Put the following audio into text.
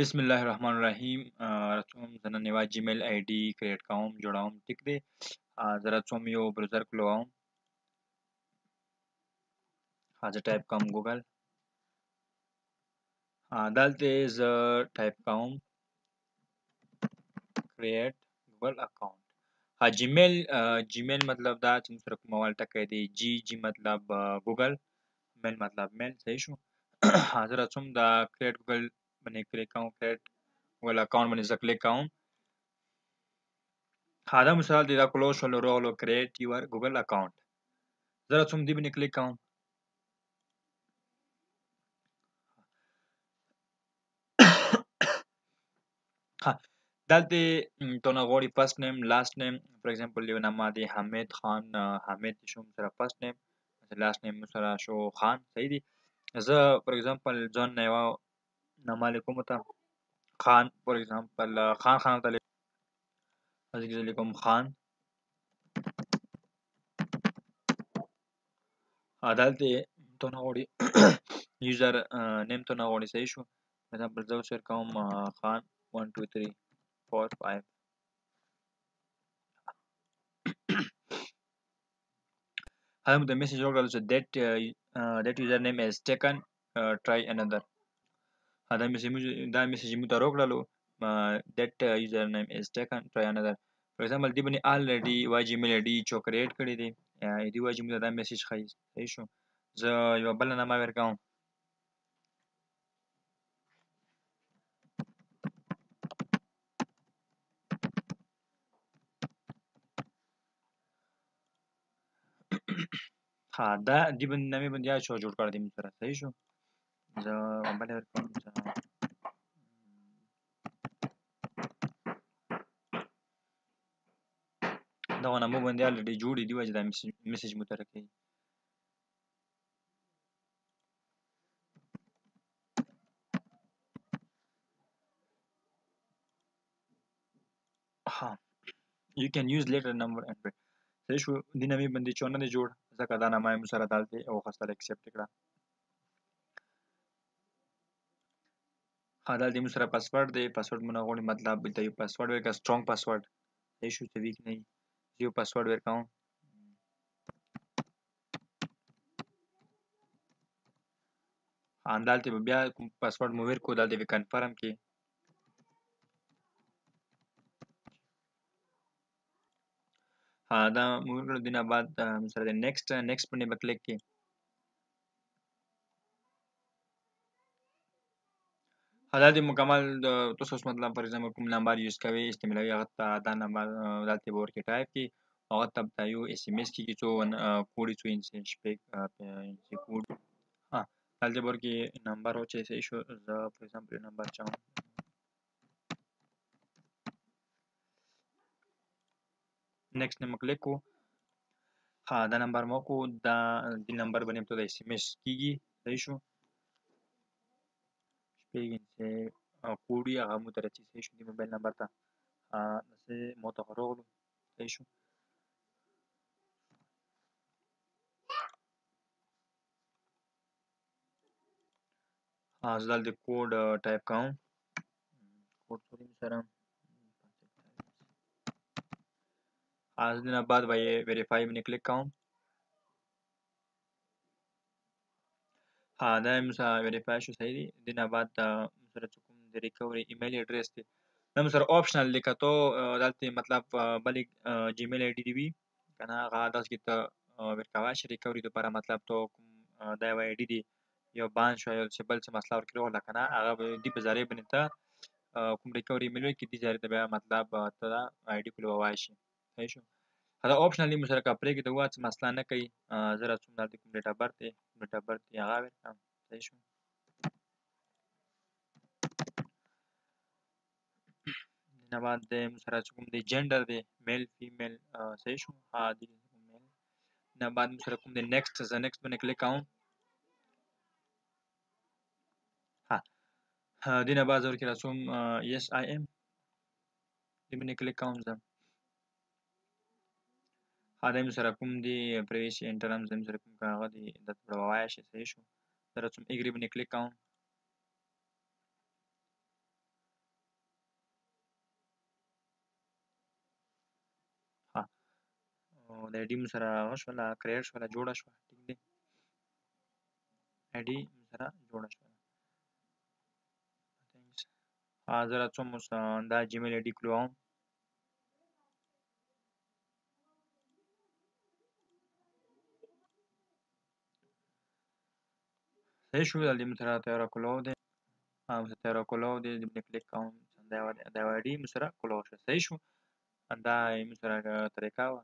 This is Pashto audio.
بسم الله الرحمن الرحیم. راځم زه نن یوه جیمیل آی ډي کریټ کوم، جوړوم. ټیک دی. زه راځم یو بروزر کلووم. زه ټایپ کوم ګوګل. دلته زه ټایپ کوم کریټ ګوګل اکاونټ. جیمیل مطلب دا چې موږ سره کوم اول ټکی دی. جی مطلب ګوګل، میل مطلب میل. صحیح شو. زه راځم دا کریټ ګوګل باندې کلیک کوم. کریټ ګوګل اکاونټ باندې زه کلیک کوم. دا مثال دی، دا کلوز شول. راغلو کریټ یور ګوګل اکاونټ. زه راځم دې باندې کلیک کوم. دلته تونه غواړي فرست نیم، لاست نیم. فور ایگزامپل یو نامه دی حمید خان. حمید شو سره فرست نیم، لاست نیم سره شو خان. صحیح دی. زه فور ایگزامپل ځان نه یوه نامه لیکم ته خان. فور ایگزامپل خان ته زه لیکم خان. دلته تونه غواړي یوزر نیم تونه غواړي. صحیح شو. فور ایگزامپل زه ورسره کوم خان 1 2 3 4 5. The message also that username is taken, try another. دا message مو ته راغلو that username is taken, try another. For example دی باندې already وا جیمیل آی ډي چو کریټ کړی دی. دی واجب مو دا میسج ښایي. صحیح شو. زه یو بل نامه ورکوم. دا دی باندې نامې باندې یا چا جوړ کړی دی مو سره. صحیح شو. زه بل ورکوم. دغه نامه باندې already جوړې دی واجب دا میسج مو ته راکوي. You can use letter number and break. صحیح شو. دې نامې باندې چا نه دی جوړ، ځکه دا نامه مو سره دلته واخیستله، اکسپټ کړه. دلته مو سره پاسورډ دی. پاسورډ مو نه غواړي، مطلب ته یو پاسورډ ورکړه، سټرونګ پاسورډ. صحیح شو. ته ویک نه وي. زه یو پاسورډ ورکوم. دلته به بیا کوم پاسورډ مو ورکړو، دلته به کنفرم کې. دا مو ورکړو. دې نه بعد مو سره د نیکسټ باندې به کلیک کې. دلته مکمل تاسو اوس مطلب فار ایگزامپل کوم نمبر یوز کوئ استعمالوي، هغه ته دا نمبر دلته به ورکړي ټایپ کړي. هغه ته به یو اس ام اس کېږي، څو کوډ یې څو شپږ کوډ. دلته به ورکړي نمبر و چې صحیح شو. زه فار ایگزامپل یو نمبر چوم. نیکسټ نه مو کلیک کړو. دا نمبر مو کو. دا دې نمبر باندې ته د اس ام اس کېږي. صحیح شو. شپږ کوډ یې هغه مو ته راځي. صحیح شو. دې موبایل نمبر ته داسې مو ته راغلو. صحیح شو. زه دلته کوډ ټایپ کوم. کوډ څو دی سره. دې نه بعد به یې ویریفای باندې کلیک کوم. دا مو سره ویریفای شو. صحیح دی. دې نه بعد مو سره چې کوم د ریکوري ایمیل اډرس دی دا مو سره آپشنل دی. که تو دلته مطلب بلې جیمیل آی ډي دې وي که نه، هغه داسې کې ته ورکولی شې ریکوري دپاره. مطلب تو کوم دا یو آی ډي دی یو بند شو یا چې بل څه مسله ورکې راغله که نه، هغه به دې په ذریعې باندې ته کوم ریکوري ایمیل وکړي، دې ذریعې ته بیا مطلب ته دا آی ډي کلوولی شي. صحیح شو. دا آپشنل دی. مو سره که پرېږدي ته څه مسله نه کوي. زه راځم دلته کوم ډیټ اف برث دی، ډیټ اف برث یې هغه ورکړم. صحیح شو. نه بعد مو سره چې کوم دی جنډر دی میل فیمیل. صحیح شو. دې میل. نه بعد مو سره کوم دی نیکسټ. زه نیکسټ باندې کلیک کوم. دې نه بعد زه ورکې راځم یس آی ایم. دې باندې کلیک کوم. زه دا مو سره کوم دی پریویس انټرمز مو سره کوم هغه دی درته به ووایه شي. صحیح شو. زه راځم ایګري باندې کلیک کوم. دا مو سره کوم دی پریویس انټرمز مو سره کوم هغه دی درته به ووایه شي. صحیح شو. زه راځم نیکسټ باندې کلیک کوم. دا مو سره کوم دی جنډر دی میل فیمیل. صحیح شو. دې نه بعد زه ورکې راځم یس آی ایم. دې باندې کلیک کوم. دې نه بعد مو سره کوم دی نیکسټ. زه نیکسټ باندې کلیک کوم. د آی ډي مو سره وشوله کریټ شوله جوړه شوه ټیک دی آی ډي سره جوړه شوله زه راځم اوس دا جیمیل آی ډي کلووم صحیح شو دلته مو سره تیاره کلوو دی تیاره کلوو دی دې کلیک کوم دا آی ډي مو سره کلوو شو صحیح شو دا مو سره طریقه وه